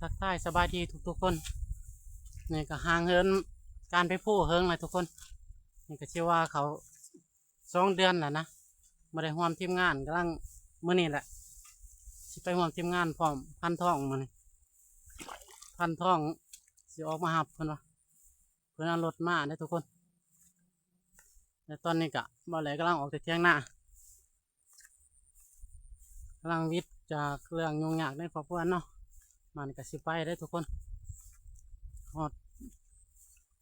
ทักทายสบายดีทุกคนนี่ก็ห่างเหินการไปพู้เฮิงเลยทุกคนนี่ก็เชื่อว่าเขา2 เดือนแหละนะมาได้ร่วมทีมงานกำลังมื้อนี้แหละสิไปร่วมทีมงานพร้อมพันทองมานี่พันทองสิออกมาหับเพิ่นว่าเพิ่นเอารถมาได้ทุกคนแต่ตอนนี้ก็บ่แลกำลังออกจากเที่ยงหน้ากำลังวิทย์จากเรื่องยุ่งยากในครอบครัวเนาะมันก็สิไปได้ทุกคนฮอด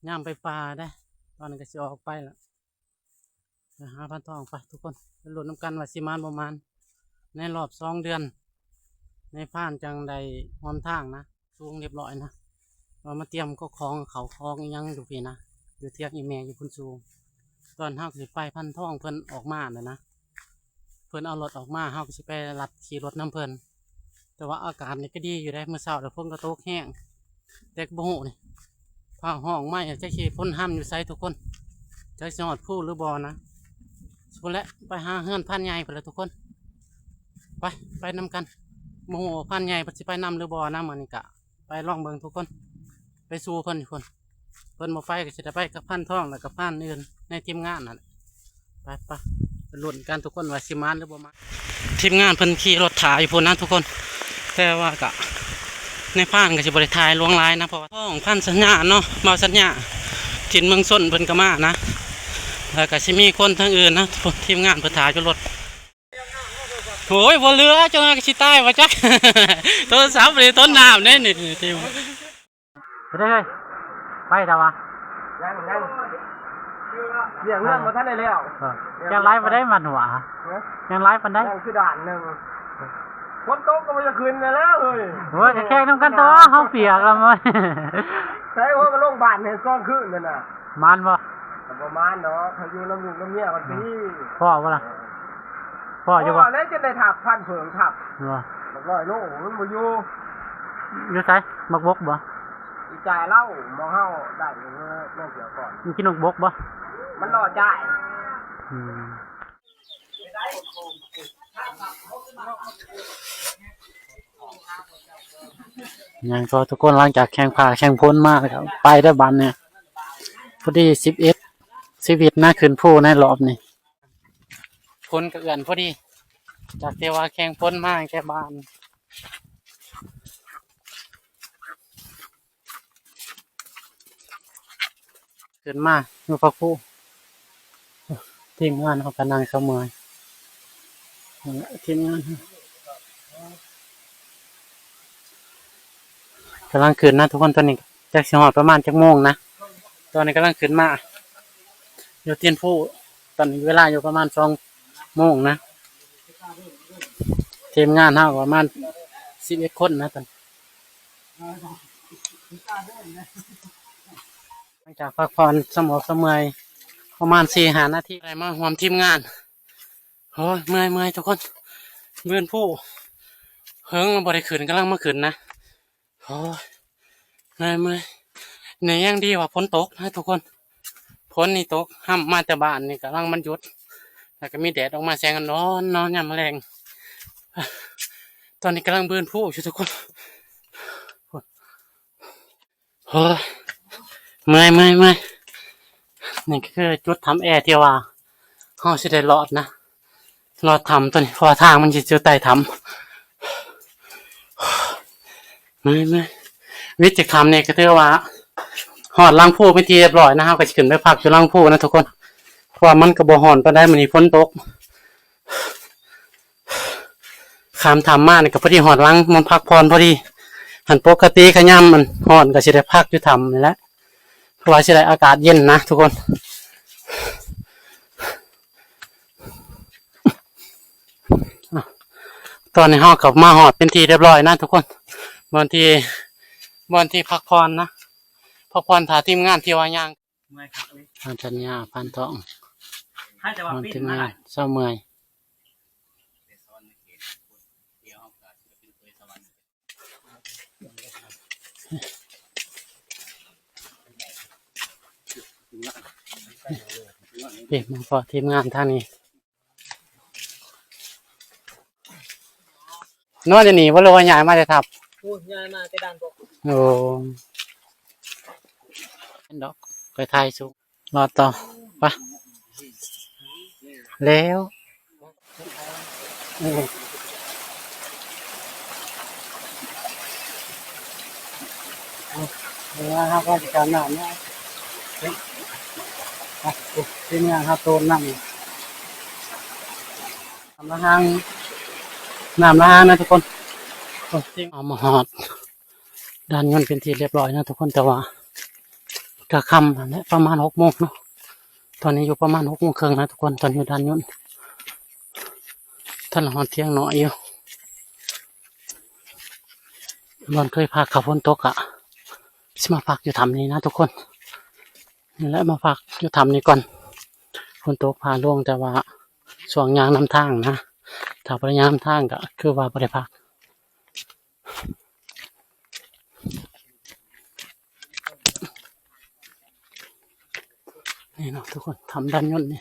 ย่ามไปป่าได้ตอนนี้ก็สิออกไปแล้วไปหาพันทองไปทุกคนไปลุ้นน้ำกันว่าสิมานประมาณในรอบ2 เดือนในผ่านจังใดหอมทางนะสูงเรียบร้อยนะเรามาเตรียมก็คลองเขาคลองยังอยู่พี่นะอยู่เทียงอีเมย์อยู่พุ่นสูงตอนเฮาสิไปพันทองเพิ่นออกมาเลยนะเพิ่นเอารถออกมาเฮาก็สิไปลัดขี่รถน้ำเพิ่นแต่ว่าอากาศนี่ก็ดีอยู่ได้เมื่อเช้าแต่ฝนก็ตกแห้งแต่ก็บ่ฮู้นี่ผ้าห้องไม้จะขี่พ้นห้ามอยู่ไสทุกคนจะสิฮอดผู้หรือบ่นะสุดแล้วไปหาเฮือนพันใหญ่ไปแล้วทุกคนไปนำกันโมโหพันใหญ่เพิ่นสิไปนำหรือบ่นะมื้อนี้ก็ไปลองเบิ่งทุกคนไปสู่เพิ่นทุกคนเพิ่นบ่ไปก็สิได้ไปกับพันทองแล้วกับพันอื่นในทีมงานนั่นแหละไปลุ้นกันทุกคนว่าสิมานหรือบ่มาทีมงานเพิ่นขี่รถถ่ายอยู่พุ่นนะทุกคนแต่ว่าก็ในผ่านก็สิบริทายล่วงลายนะเพราะว่าต้องพันสัญญาเนาะมาสัญญาจินเมืองส้นเพิ่นก็มานะแล้วก็สิมีคนทางอื่นนะทีมงานเพิ่นถ่ายอยู่รถโอ้ยบ่เรือจังก็สิตายว่าจัก โทรศัพท์เลยต้นน้ำเนี่ยนี่ทีมไปได้ไปแต่ว่ายังเรื่องมาท่านได้แล้วยังไล่มาได้มันหัวยังไล่มาได้ยังคือด่านหนึ่งคนโต๊ะก็ไม่จะคืนแล้วเลยโอ้ยแค่น้ำกันตัวห้องเปียกแล้วมั้ยใช่ว่ามันลงบานเห็นก้อนขึ้นนั่นน่ะมันบ่ประมาณเนาะพายุน้ำยุงน้ำเงี้ยกันพี่พ่อว่าล่ะพ่ออยู่บ่แล้วจะได้ถับพันเผิงถับบักลอยโลมันบ่อยู่ไสบักบกบ่อีจ่ายเล่ามองเฮาได้เมื่อเกี่ยวก่อนมันกินนกบกบ่มันรอจ่ายยังก็ทุกคนหลังจากแข่งผ่าแข่งพ้นมากครับไปได้บันเนี่ยพอดี11น่าขึ้นผู้ในรอบนี่พ้นกับเอื่อนพอดีจากเทว่าแข่งพ้นมากแค่บานขึ้นมาอยู่พักผู้ทีมงานเขากำลังเสมอทีมงานกำลังขึ้นนะทุกคนตอนนี้จากสิงหอดประมาณจักโมงนะตอนนี้กำลังขึ้นมาอยู่เตียนผู้ตอนนี้เวลาอยู่ประมาณ2 โมงนะทีมงานเท่าประมาณ11 คนนะตอนหลังจากพักผ่อนสมองเมื่อยประมาณ4-5 นาทีอะไรมาหวมทีมงานโอ้ยเมื่อยทุกคนเบื่อผู้เฮิงบริขืนกำลังมาขืนนะโอ้ยเมื่อยในยังดีว่าฝนตกนะทุกคนฝนนี่ตกห้ามมาแต่บ้านนี่กำลังมันหยุดแล้วก็มีแดดออกมาแสงกันนอนยามแมลงตอนนี้กำลังเบื่อผู้อยู่ทุกคนโอ้ยเมื่อยนี่คือจุดทำแอร์ที่ว่าเขาสิได้รอดนะรอดทำตัวนี้พอทางมันจะเจอไต่ทำไม่วิจิตรทำเนี่ยก็เรียกว่าหอดล้างผู้ไม่ทีเรียบร้อยนะครับก็จะขึ้นไปพักอยู่ล้างผู้นะทุกคนเพราะมันกระบอกหอนก็ได้มันมีฝนตกขามทำมากเนี่ยก็พอดีหอดล้างมันพักพรพอดีหันปกติขย่ำมันหอนก็จะได้พักอยู่ทำนี่แหละเพราะว่าจะได้อากาศเย็นนะทุกคนตอนนี้ห้องกับมาหอดเป็นทีเรียบร้อยนะทุกคนบางทีพักพรนะพักพรถ่ายทีมงานที่ว่าย่างพันธัญญาพันทองทีมงานเศร้าเมื่อยเด็กมาพอทีมงานท่านนี้นอนจะหนีว่าเราใหญ่มาจะทับ พูดง่ายมากแต่ดันบอก โอ้ดอกไปไทยสุกรอต่อไปแล้วนี่เดี๋ยวนะครับว่าจะการหนาเนี่ยที่นี่ครับโตนนั่งทำละห้างน้ำละห้างนะทุกคนเอามาหอดด้านยนต์เป็นที่เรียบร้อยนะทุกคนแต่ว่ากะค่ำและประมาณ6 โมงเนาะตอนนี้อยู่ประมาณ6 โมงครึ่งนะทุกคนตอนอยู่ด้านยนต์ท่านหอดเที่ยงหน่อยอยู่บอนเคยพาขับฝนตกสิมาพักอยู่ถ้ำนี้นะทุกคนนี่แหละมาพักอยู่ถ้ำนี้ก่อนฝนตกพาล่วงแต่ว่าช่วงยางน้ำทางนะถ้าบริยางน้ำทางก็คือว่าบริพักนี่เนาะทุกคนทำด้านยนต์นี่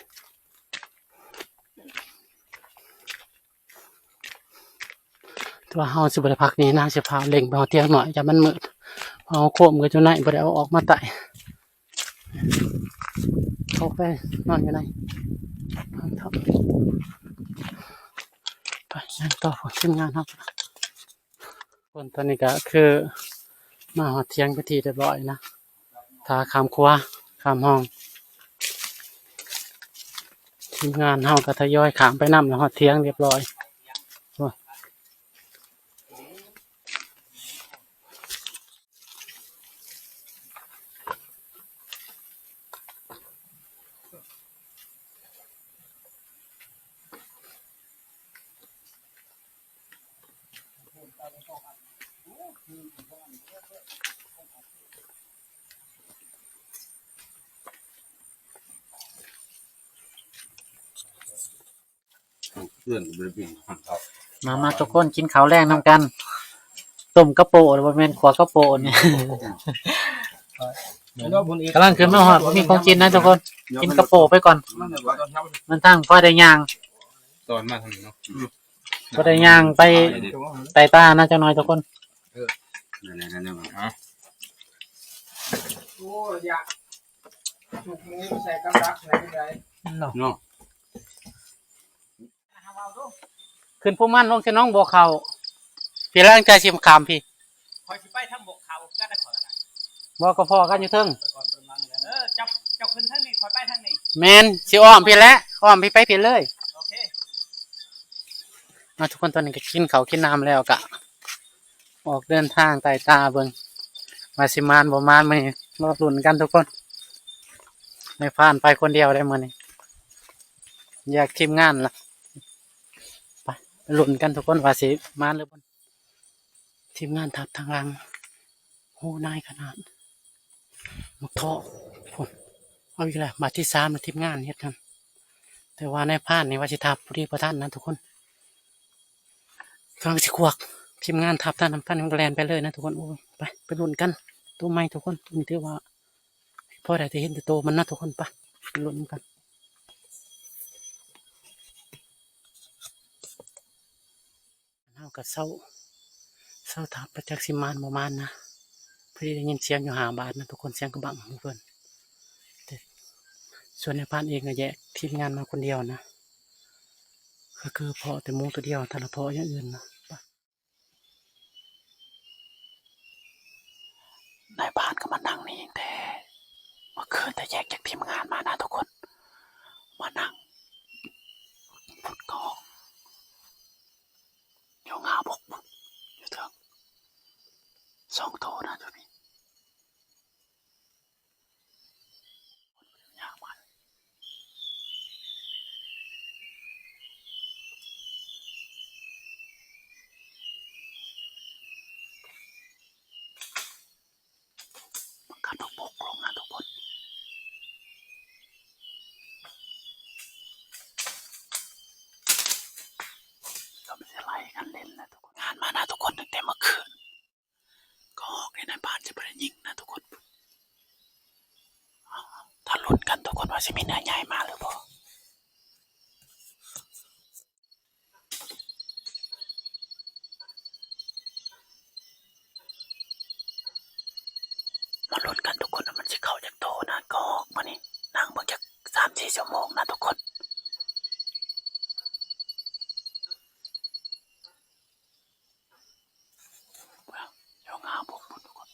ตัวเฮาสิบริพักนี้นะสิพาเล็งไปเอาเตียงหน่อยจะมันมืดเอาโคมกับเจ้าไหนบริเอาออกมาไต่เข้าไปนอนอยู่ไหนไปงานต่อขึ้นงานครับคนตอนนี้ก็คือมาหอดเทียงไปทีเรียบร้อยนะทาขามครัวขามห้องทีมงานเฮาก็ทยอยขามไปนำแล้วหอดเทียงเรียบร้อยเพื่อนบริบินครับ มาทุกคนกินข้าวแรงนำกันต้มกระโปะหรือว่าแม่นขวากระโปะเนี่ยกำลังขึ้นมาหอดมีของกินนะทุกคนกินกระโปะไปก่อนมันตั้งพอได้ย่าง ตอนมาทางนี้เนาะ พอได้ย่างไปไต่ตานะเจ้าน้อยทุกคน นั่นฮะโอ้ยากถูกนี้ใส่กำลังไหนได้เนาะ ขึ้นผู้มั่นลงเสน้องบัวเขาพี่ร่างใจชิมขามพี่ คอยสิไปทั้งบกเขาก็ได้ขอละ บอกก็พอกันอยู่เทิง จับขึ้นทั้งนี้คอยไปทั้งนี้ แมนสิอ้อมพี่แล้วอ้อมพี่ไปพี่เลย โอเค มาทุกคนตอนนี้ก็กินเขาวกินน้ำแล้วกะออกเดินทางไต่ตาเบิ่งมาสิมานบ่มานมื้อนี้รอลุ้นกันทุกคนไม่ผ่านไปคนเดียวได้มื้อนี้อยากทีมงานล่ะไปลุ้นกันทุกคนว่าสิมานหรือบ่ทีมงานทับทางหลังโหนายขนาดมักท่อพุ่นเอาอีกแล้วมาที่3นะทีมงานเฮ็ดกันแต่ว่าในผ่านนี่ว่าสิทับพอดีบ่ทันนะทุกคนกำลังสิควักทีมงานทับท่านน้ำพันแลนไปเลยนะทุกคนโอ้ยไปลุ้นกันตัวใหม่ทุกคนนี่ถือว่าพอได้จะเห็นแต่ตัวมันนะทุกคนไปลุ้นกันเอากับเศร้าทับประจักษ์สิมานประมาณนะพอดีได้ยินเสียงอยู่5 บาทนะทุกคนเสียงกระบังเพื่อนส่วนในบ้านเองก็แยกทีมงานมาคนเดียวนะก็คือพอแต่มูตัวเดียวแต่ละพออย่างอื่นนะในบ้านก็มานั่งนี่แต่เมื่อคืนแต่แยกจากทีมงานมานะทุกคนมานั่งฟุตกองโยงหาบกอยู่เถอะ2 โตนะตัวนี้ยากมากมันกัดบกลงนะทุกคนก็ไม่ใช่ไล่กันเล่นนะทุกคนงานมานะทุกคนตั้งแต่เมื่อคืนก็ออกในบ้านจะไปยิงนะทุกคนถ้าลุ้นกันทุกคนว่าจะมีเนื้อใหญ่มาหรือเปล่า กันทุกคนมันจะเข้าจากโตนะก็ออกมานี่นั่งเบิ่งจาก3-4 ชั่วโมงนะทุกคนเดี๋ยวงาบุกทุกคน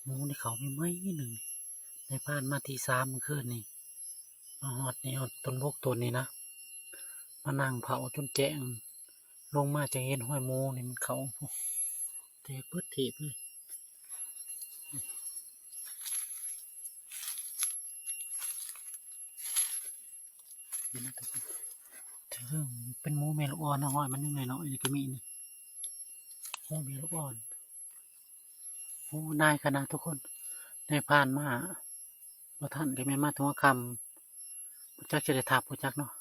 หมูในเขาไม่ไหมหนึ่งในบ้านมาที่3เมื่อคืนนี่มาหอดนี่หอดต้นบกต้นนี่นะมานั่งเผาจนแจ้งลงมาจะเห็นห้อยหมูนี่มันเขาแตกเปิดถีบเลยเป็นหมูเมลูกอ่อนนะห้อยมันยังไงเนาะนี่ก็มีนี่หมูเมลูกอ่อนโอ้นายขนาดทุกคนในผ่านมาบ่ท่านก็ไม่มาถึงคำผู้จักจะได้ทับผู้จักเนาะ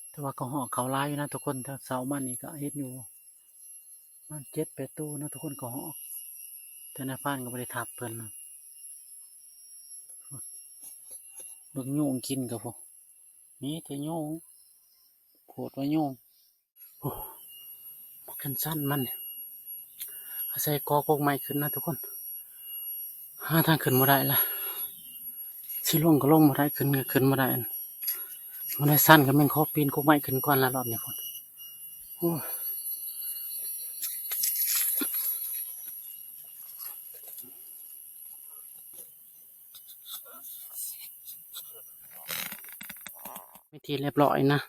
แต่ว่าก็ห่อเขาลายอยู่นะทุกคนถ้าเสามันนี่ก็เฮ็ดอยู่มัน7-8 ตู้นะทุกคนก็ห่อแต่ในผ่านก็ไม่ได้ทับเพิ่นนะเบิ่งโยงกินกับพวกนี่แต่โยงโคตรว่าโยงโอ้มากันสั้นมันอาศัยกอกไม้ขึ้นนะทุกคนหาทางขึ้นมาได้ละสิลงก็ลงมาได้ขึ้นก็ขึ้นมาได้มันได้สั้นก็แม่งขอปีนกกไม้ขึ้นก่อนละรอบเนี่ยพุ่นโอ้วิธีเรียบร้อยนะ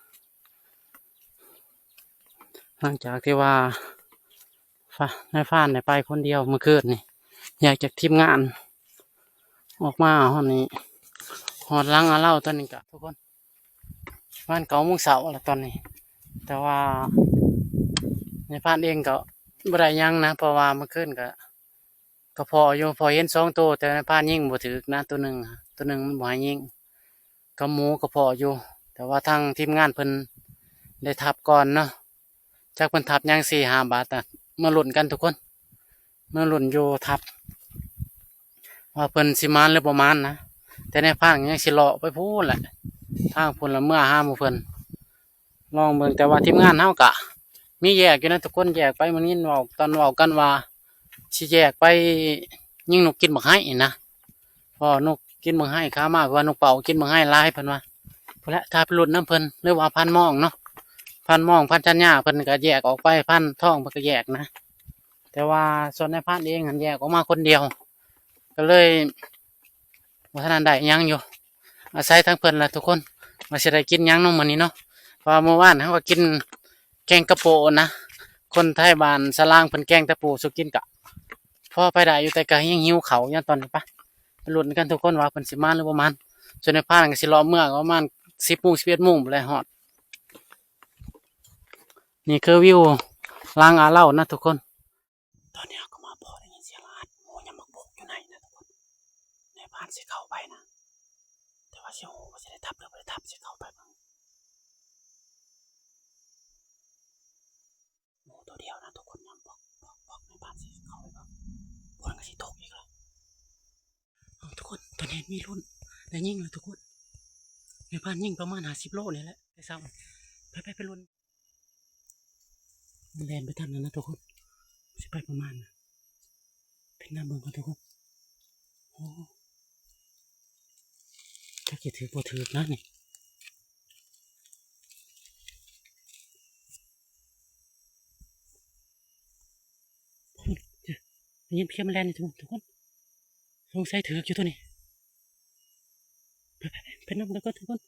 หลังจากที่ว่าในฟ้านไปคนเดียวเมื่อคืนนี่อยากจากทีมงานออกมาห้องนี้หอดลังอาเล่าตอนนี้กะทุกคนบ้าน9 โมงเช้าแล้วตอนนี้แต่ว่าในฟ้านเองก็บ่ได้ยังนะเพราะว่าเมื่อคืนก็พออยู่พอเห็น2 ตัวแต่ในฟ้านยิงบ่ถึกนะตัวหนึ่งมันบ่ให้ยิงก็หมูก็พออยู่แต่ว่าทางทีมงานเพิ่นได้ทับก่อนเนาะจากเพิ่นทับยัง4-5 บาทอ่ะมาลุ้นกันทุกคนมาลุ้นอยู่ทับว่าเพิ่นสิมานหรือบ่มานนะแต่ในภาคยังสิเลาะไปพูดแหละทางเพิ่นละเมื่อ5 โมงเพิ่นลองเบิ่งแต่ว่าทีมงานเฮาก็มีแยกอยู่นะทุกคนแยกไปมันยินเว้าตอนเว้ากันว่าสิแยกไปยิงนกกินบักไห้นะพอนกกินบักไห้ค้ามากกว่านกเป่ากินบักไห้หลายเพิ่นว่าพุ่นแหละถ้าไปลุ้นน้ำเพิ่นหรือว่าพันมองเนาะพันมองพันจันยาเพิ่นก็แยกออกไปพันทองเพิ่นก็แยกนะแต่ว่าส่วนในพันเองหันแยกออกมาคนเดียวก็เลยว่าท่านใดยังอยู่อาศัยทั้งเพิ่นแหละทุกคนมาสิได้กินยังน้องมื้อนี้เนาะเพราะเมื่อวานเขาก็กินแกงกระโปนะคนไทยบ้านสลางเพิ่นแกงตะปูสุกินกะพอไปได้อยู่แต่ก็ยังหิวเขาอย่างตอนนี้ปะไปลุ้นกันทุกคนว่าเพิ่นสิมาหรือบ่มาส่วนในพันก็สิรอเมื่อประมาณ10 โมง 11 โมงพุ่นแหละฮอดนี่คือวิวลางอาเล่านะทุกคนตอนนี้ก็มาพอได้ยินเสียงอาดหมูยังมักบุกอยู่ไหนนะทุกคนในบ้านสิเข้าไปนะแต่ว่าเสียงหมูก็จะได้ทับหรือไม่ได้ทับสิเข้าไปบ้างหมูตัวเดียวนะทุกคนยังบอกในบ้านสิเข้าไปบ้างบนก็สิตกอีกแล้วทุกคนตอนนี้มีรุ่นได้ยิงเลยทุกคนในบ้านยิงประมาณ50 โลนี่แหละไปซ้ำไปรุ่นมันแลนไปทางนั้นนะทุกคนสิไปประมาณนะเป็นน้ำเบิ่งกันทุกคนโอ้ถ้าเกิดถือบ่ถือนะนี่ยินเพียงมันแลนนี่ทุกคนสงสัยถืออยู่ตัวนี้ไปนำแล้วก็ทุกคน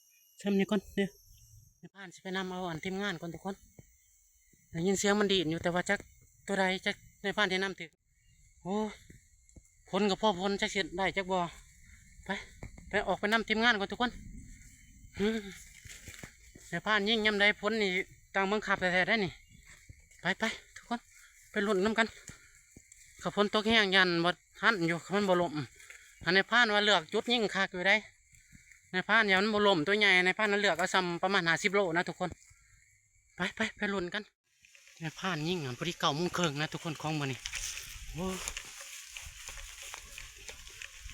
ซ้ำนี่ก่อนเดี๋ยวในบ้านสิไปนำเอาอันทีมงานก่อนทุกคนได้ยินเสียงมันดีดอยู่แต่ว่าจักตัวใดจักในบ้านที่นำถือโอ้ผลกับพ่อผลจักเสียได้จักบ่ไปออกไปนำทีมงานก่อนทุกคนในบ้านยิ่งย่ำได้ผลนี่ต่างบังคับแท้ๆได้นี่ไปทุกคนไปลุ้นน้ำกันขับผลตกแห้งยันบ่หันอยู่มันบ่ลมอันในบ้านว่าเลือกจุดยิ่งคักอยู่ได้ในบ้านอย่ามันบ่ลมตัวใหญ่ในบ้านนั้นเลือกเอาซ้ำประมาณ50 โลนะทุกคนไปลุ้นกันในบ้านยิ่งพอดี9 โมงครึ่งนะทุกคนของมื้อนี้โอ้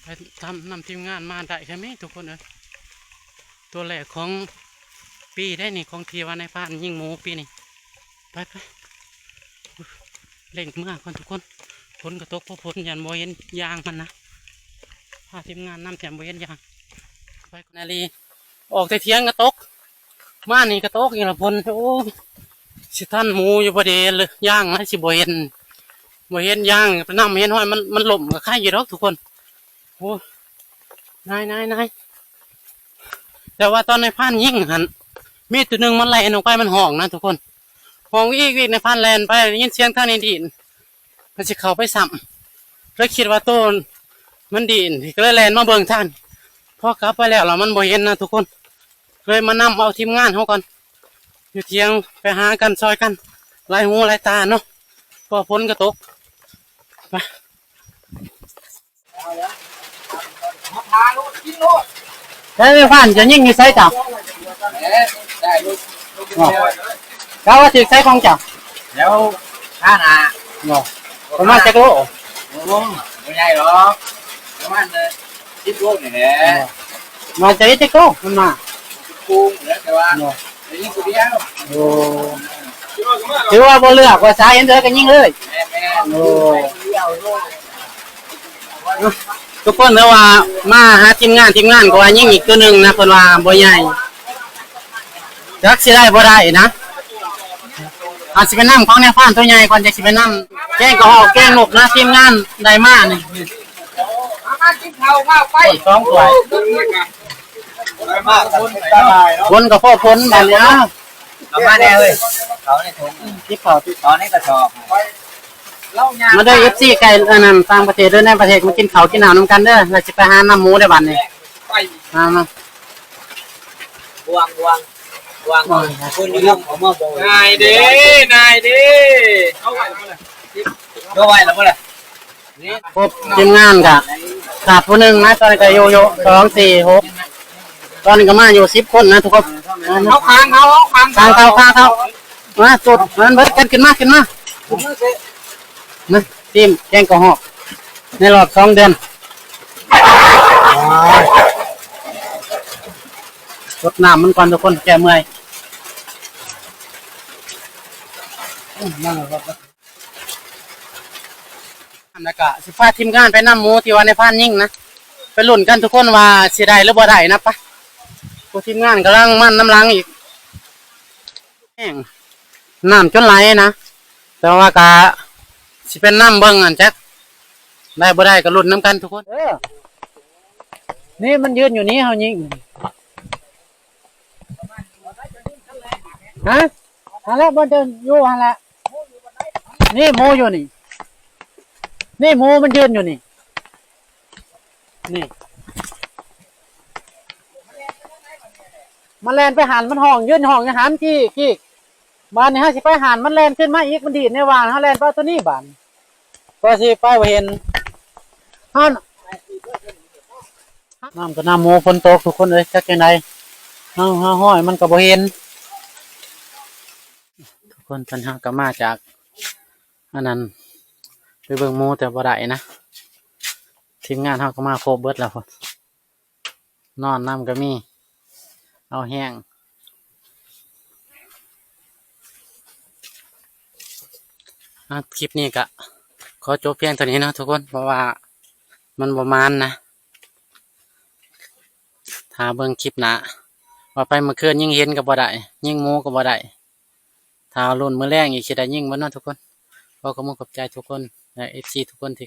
ไปทำนำทีมงานมาได้แค่ไหมทุกคนเอ้ยตัวแรกของปีได้นี่ของทีวันในพานยิงหมูปีนี่ไปเล่งเมื่อคนทุกคนฝนกระตกเพราะฝนยันโมเห็นยางมันนะพาทีมงานนำแถมโมเห็นยางไปนาลีออกแต่เที่ยงกระตกมานี่กระตกอีกละพลโอ้สิท่านหมูอยู่ประเดี๋ยวเลยย่างนะสิโมเห็นย่างไปนั่งเห็นห้อยมันหล่มกับข้าอยู่หรอกทุกคนโอ้นายแต่ว่าตอนในพานยิ่งหันมีตัวหนึ่งมันไหลออกไปมันห้องนะทุกคนห้องอีกในพานแลนไปยินเสียงท่านดินมันจะเข้าไปซ้ำแล้วคิดว่าต้นมันดินก็เลยแลนมาเบิ่งท่านพอกลับไปแล้วเรามันบ่เห็นนะทุกคนเลยมานำเอาทีมงานเขาก่อนอยู่เที่ยงไปหากันซอยกันลายหูลายตาเนาะพอพ้นกระตกไป มาพาลูกกินลูก แล้วในบ้านจะยิ่งอยู่ไซจับ ได้ลูก ก็ว่าถือไซของจับ แล้วข้าหน้า เนาะประมาณจะโล ไม่ใช่หรอกประมาณ10 โลนี่แหละ มาจะได้จะโลมันมา กุ้งแล้วแต่ว่าไอ้นี่กูเดียว โอ้ถือว่าบ่เลือกว่าสายเห็นเด้อก็ยิ่งเลย แม่โอ้เดียวลูก ทุกคนเด้อว่ามาหาทีมงานก็ว่ายิ่งอีกตัวหนึ่งนะเพิ่นว่าบ่ใหญ่จักสิได้บ่ได้นะอาจสิไปนำของในฟ้านตัวใหญ่ก่อนจะสิไปนำแกงก็หอกแกงนกนะทีมงานได้มานี่ มากินข้าวมาไป สองถ้วย มาคนตายเนาะ คนกับพ่อพ้นแบบนี้ เอามาแน่เลยเขาในถุง ที่เขาที่ ตอนนี้กระสอบเล่ายา มาด้วย FC ไก่อันนั้นต่างประเทศด้วยในประเทศมากินข้าวกินน้ำนำกันเด้อเราจะไปหาน้ำหมูได้บัดนี้ ไป มา วางคนนิยมของมาบอก นายเด้เอาไว้แล้ว ก็ไว้แล้วเมื่อไหร่ ครบทีมงานกะขาดผู้หนึ่งนะตอนนี้ก็โย2 4 6ตอนนี้ก็มาอยู่10 คนนะทุกคน เขาค้างเขา ทางเขามาสุดมันเบิดกันขึ้นมานะทีมแกงกะฮอกในรอบ2 เดือนรดน้ำมันก่อนทุกคนแก้เมื่อยแล้วก็สิพาทีมงานไปนำหมูที่ว่าในพานยิ่งนะไปลุ้นกันทุกคนว่าสิได้หรือบ่ได้นะปะผู้ทีมงานกำลังมั่นน้ำล้างอีกแห้งน้ำจนไหลนะแต่ว่ากะสิเป็นน้ำเบิ่งอันจักได้บ่ได้ก็ลุ้นน้ำกันทุกคนนี่มันยืนอยู่นี้เฮายิงฮะอะไรบ่จะอยู่หั่นแหละนี่หมูอยู่นี่หมูมันยืนอยู่นี่มันแลนไปหันมันห้องยืนห้องหันกี้บ้านนี่ฮะสิไปหันมันแลนขึ้นมาอีกมันดีดในวานฮะแลนไปตัวนี้บ้านก็สิไปเห็นฮะน้ำก็น้ำหมูฝนตกทุกคนเลยจักจังไดห้อยมันก็บ่เห็นทุกคนปัญหาก็มาจากอันนั้นไปเบิ่งหมูแต่บ่ได้นะทีมงานเฮาก็มาครบเบิดแล้วพุ่นนอนน้ำก็มีเอาแห้งคลิปนี้ก็ขอจบเพียงเท่านี้นะทุกคนเพราะว่ามันประมาณนะถ้าเบิ่งคลิปหน้าว่าไปเมื่อคืนยิ่งเห็นก็บ่ได้ยิ่งหมูก็บ่ได้ถ้ารุ่นมื้อแรงอีกสิได้ยิ่งบ่เนาะทุกคนขอขอบคุณขอบใจทุกคนและ FC ทุกคนที่